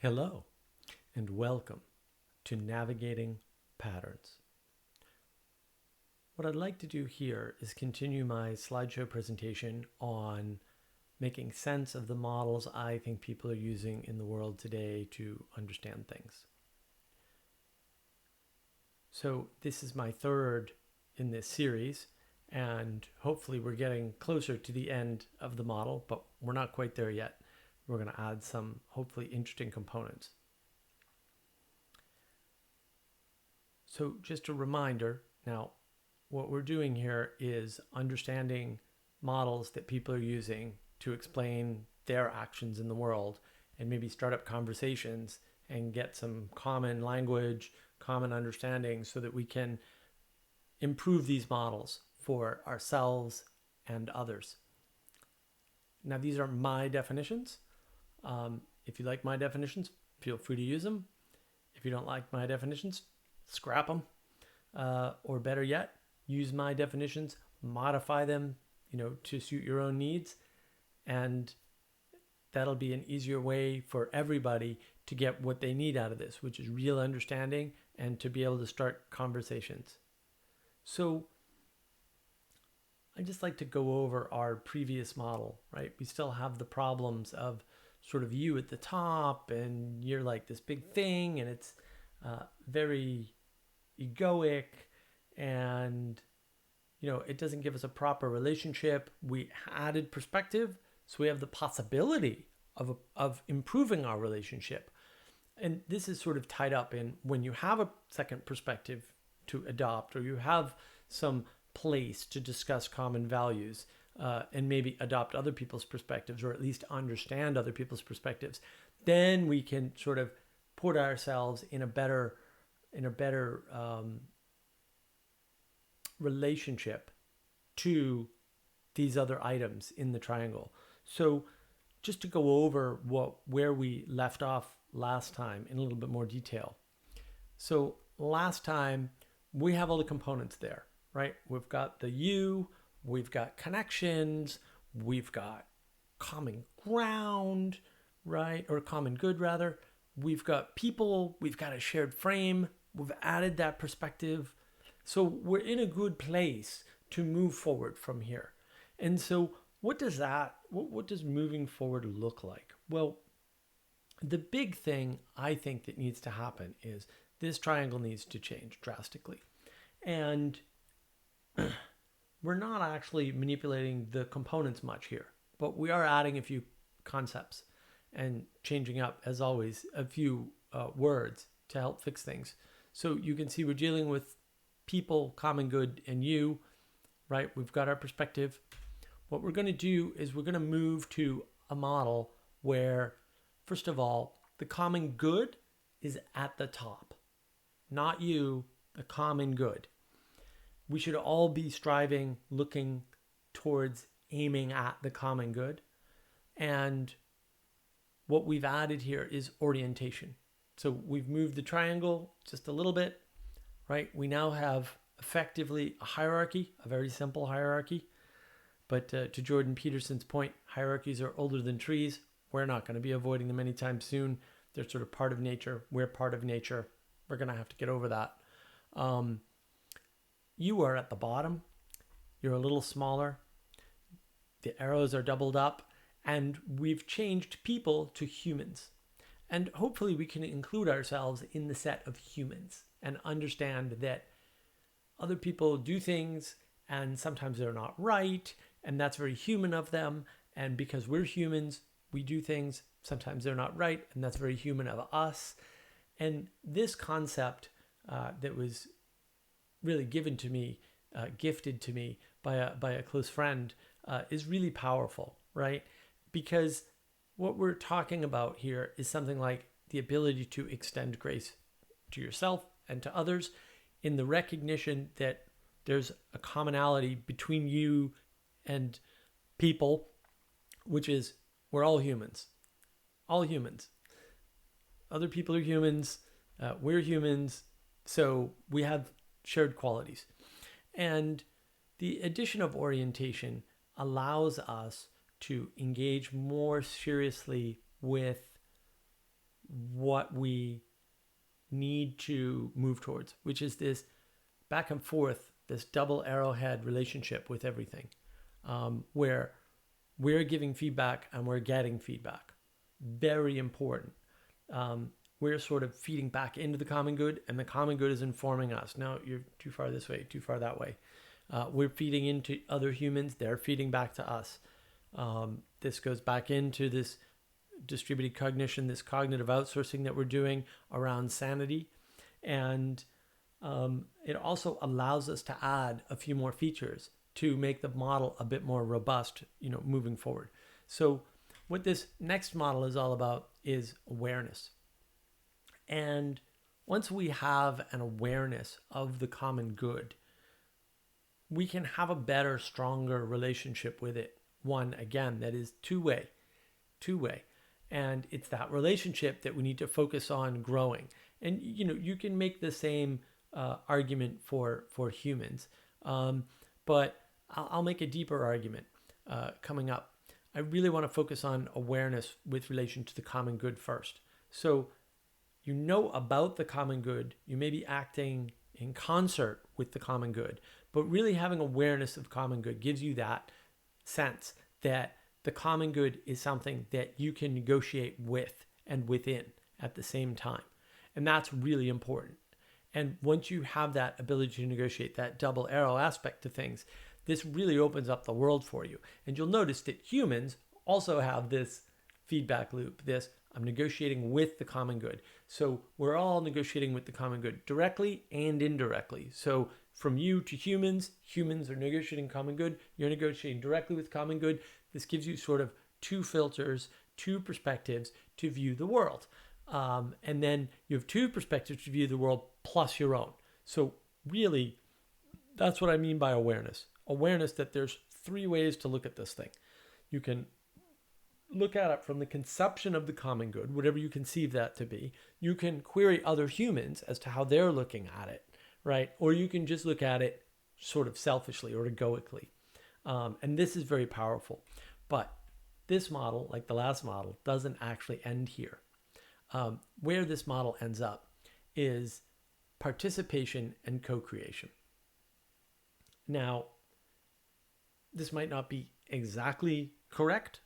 Hello, and welcome to Navigating Patterns. What I'd like to do here is continue my slideshow presentation on making sense of the models I think people are using in the world today to understand things. So this is my third in this series, and hopefully we're getting closer to the end of the model, but we're not quite there yet. We're going to add some hopefully interesting components. So just a reminder, now what we're doing here is understanding models that people are using to explain their actions in the world and maybe start up conversations and get some common language, common understanding so that we can improve these models for ourselves and others. Now these are my definitions. If you like my definitions, feel free to use them. If you don't like my definitions, scrap them. Or better yet, use my definitions, modify them, to suit your own needs. And that'll be an easier way for everybody to get what they need out of this, which is real understanding and to be able to start conversations. So I'd just like to go over our previous model, right? We still have the problems of sort of you at the top and you're like this big thing and it's very egoic and it doesn't give us a proper relationship. We added perspective, so we have the possibility of improving our relationship. And this is sort of tied up in when you have a second perspective to adopt, or you have some place to discuss common values and maybe adopt other people's perspectives, or at least understand other people's perspectives, then we can sort of put ourselves in a better relationship to these other items in the triangle. So just to go over where we left off last time in a little bit more detail. So last time we have all the components there, right? We've got the you, we've got connections, we've got common ground, right? Or common good rather. We've got people, we've got a shared frame, we've added that perspective. So we're in a good place to move forward from here. And so what does moving forward look like? Well, the big thing I think that needs to happen is this triangle needs to change drastically. And we're not actually manipulating the components much here, but we are adding a few concepts and changing up, as always, a few words to help fix things. So you can see we're dealing with people, common good, and you, right? We've got our perspective. What we're going to do is we're going to move to a model where, first of all, the common good is at the top. Not you, the common good. We should all be striving, looking towards aiming at the common good. And what we've added here is orientation. So we've moved the triangle just a little bit, right? We now have effectively a hierarchy, a very simple hierarchy. But to Jordan Peterson's point, hierarchies are older than trees. We're not going to be avoiding them anytime soon. They're sort of part of nature. We're part of nature. We're going to have to get over that. You are at the bottom. You're a little smaller. The arrows are doubled up. And we've changed people to humans. And hopefully we can include ourselves in the set of humans and understand that other people do things and sometimes they're not right. And that's very human of them. And because we're humans, we do things. Sometimes they're not right. And that's very human of us. And this concept that was really given to me, gifted to me by a close friend is really powerful, right? Because what we're talking about here is something like the ability to extend grace to yourself and to others in the recognition that there's a commonality between you and people, which is we're all humans. All humans. Other people are humans. We're humans. So we have shared qualities. And the addition of orientation allows us to engage more seriously with what we need to move towards, which is this back and forth, this double arrowhead relationship with everything, where we're giving feedback and we're getting feedback. Very important. We're sort of feeding back into the common good, and the common good is informing us. No, you're too far this way, too far that way. We're feeding into other humans. They're feeding back to us. This goes back into this distributed cognition, this cognitive outsourcing that we're doing around sanity. And it also allows us to add a few more features to make the model a bit more robust, moving forward. So what this next model is all about is awareness. And once we have an awareness of the common good, we can have a better, stronger relationship with it. One, again, that is two-way. And it's that relationship that we need to focus on growing. And, you can make the same argument for humans. But I'll make a deeper argument coming up. I really want to focus on awareness with relation to the common good first. So you know about the common good, you may be acting in concert with the common good, but really having awareness of common good gives you that sense that the common good is something that you can negotiate with and within at the same time. And that's really important. And once you have that ability to negotiate, that double arrow aspect to things, this really opens up the world for you. And you'll notice that humans also have this feedback loop, this I'm negotiating with the common good. So we're all negotiating with the common good directly and indirectly. So from you to humans, humans are negotiating common good. You're negotiating directly with common good. This gives you sort of two filters, two perspectives to view the world. And then you have two perspectives to view the world plus your own. So really, that's what I mean by awareness. Awareness that there's three ways to look at this thing. You can look at it from the conception of the common good, whatever you conceive that to be. You can query other humans as to how they're looking at it, right? Or you can just look at it sort of selfishly or egoically. And this is very powerful. But this model, like the last model, doesn't actually end here. Where this model ends up is participation and co-creation. Now, this might not be exactly correct,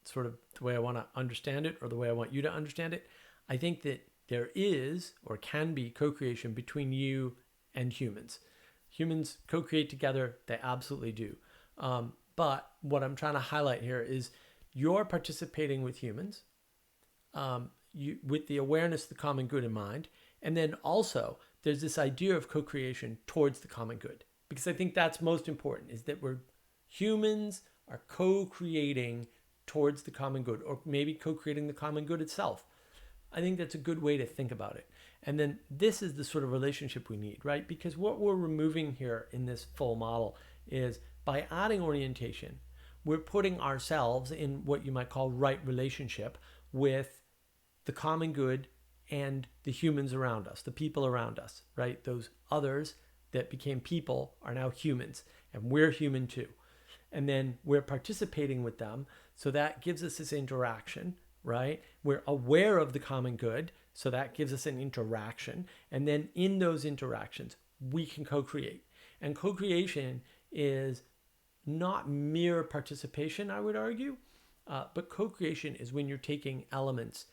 sort of the way I want to understand it or the way I want you to understand it. I think that there is or can be co-creation between you and humans. Humans co-create together, they absolutely do. But what I'm trying to highlight here is you're participating with humans, with the awareness of the common good in mind. And then also there's this idea of co-creation towards the common good, because I think that's most important, is that humans are co-creating towards the common good, or maybe co-creating the common good itself. I think that's a good way to think about it. And then this is the sort of relationship we need, right? Because what we're removing here in this full model is by adding orientation, we're putting ourselves in what you might call right relationship with the common good and the humans around us, the people around us, right? Those others that became people are now humans, and we're human too. And then we're participating with them. So that gives us this interaction, right? We're aware of the common good. So that gives us an interaction. And then in those interactions, we can co-create. And co-creation is not mere participation, I would argue. But co-creation is when you're taking elements,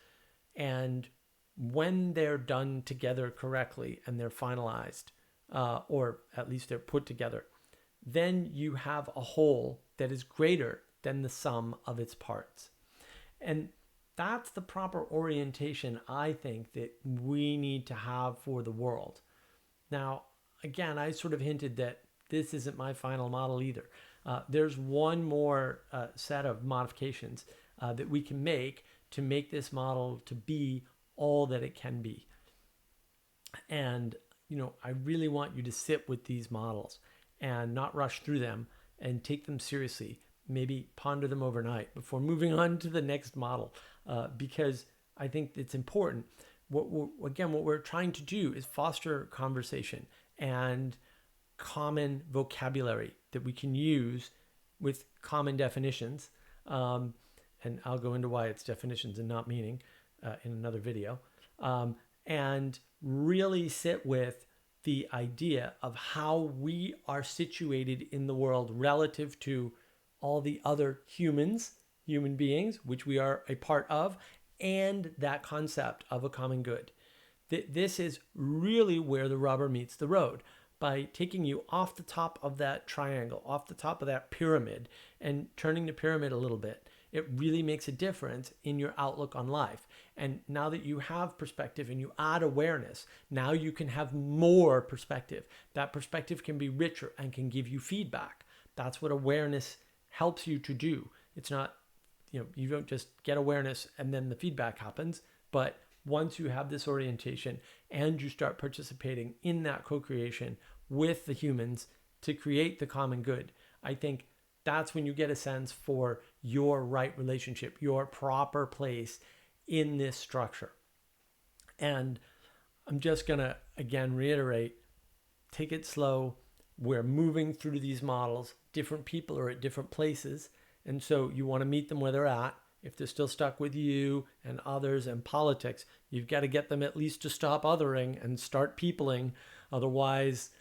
and when they're done together correctly and they're finalized, or at least they're put together, then you have a whole that is greater than the sum of its parts. And that's the proper orientation, I think, that we need to have for the world. Now, again, I sort of hinted that this isn't my final model either. There's one more set of modifications that we can make to make this model to be all that it can be. And, I really want you to sit with these models and not rush through them, and take them seriously. Maybe ponder them overnight before moving on to the next model, because I think it's important. What we're trying to do is foster conversation and common vocabulary that we can use with common definitions. And I'll go into why it's definitions and not meaning. in another video, and really sit with the idea of how we are situated in the world relative to all the other human beings, which we are a part of, and that concept of a common good. This is really where the rubber meets the road, by taking you off the top of that triangle, off the top of that pyramid, and turning the pyramid a little bit. It really makes a difference in your outlook on life. And now that you have perspective and you add awareness, now you can have more perspective. That perspective can be richer and can give you feedback. That's what awareness helps you to do. It's not, you don't just get awareness and then the feedback happens, but once you have this orientation and you start participating in that co-creation with the humans to create the common good, I think that's when you get a sense for your right relationship, your proper place in this structure. And I'm just going to, again, reiterate, take it slow. We're moving through these models. Different people are at different places. And so you want to meet them where they're at. If they're still stuck with you and others and politics, you've got to get them at least to stop othering and start peopling. Otherwise,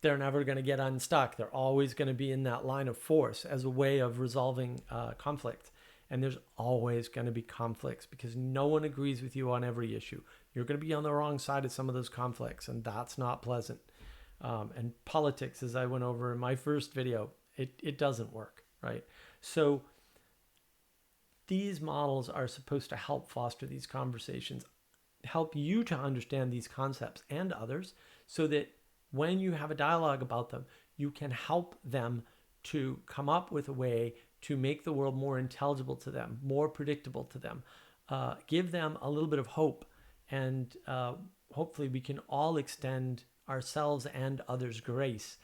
they're never going to get unstuck. They're always going to be in that line of force as a way of resolving conflict. And there's always going to be conflicts because no one agrees with you on every issue. You're going to be on the wrong side of some of those conflicts, and that's not pleasant. And politics, as I went over in my first video, it doesn't work, right? So these models are supposed to help foster these conversations, help you to understand these concepts and others, so that when you have a dialogue about them, you can help them to come up with a way to make the world more intelligible to them, more predictable to them, give them a little bit of hope, and hopefully we can all extend ourselves and others grace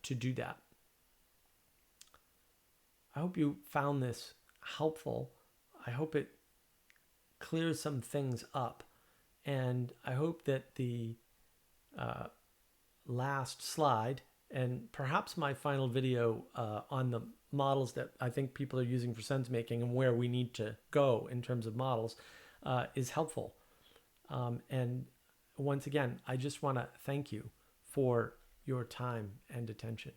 to do that. I hope you found this helpful. I hope it clears some things up, and I hope that the last slide and perhaps my final video on the models that I think people are using for sense making and where we need to go in terms of models is helpful. And once again, I just want to thank you for your time and attention.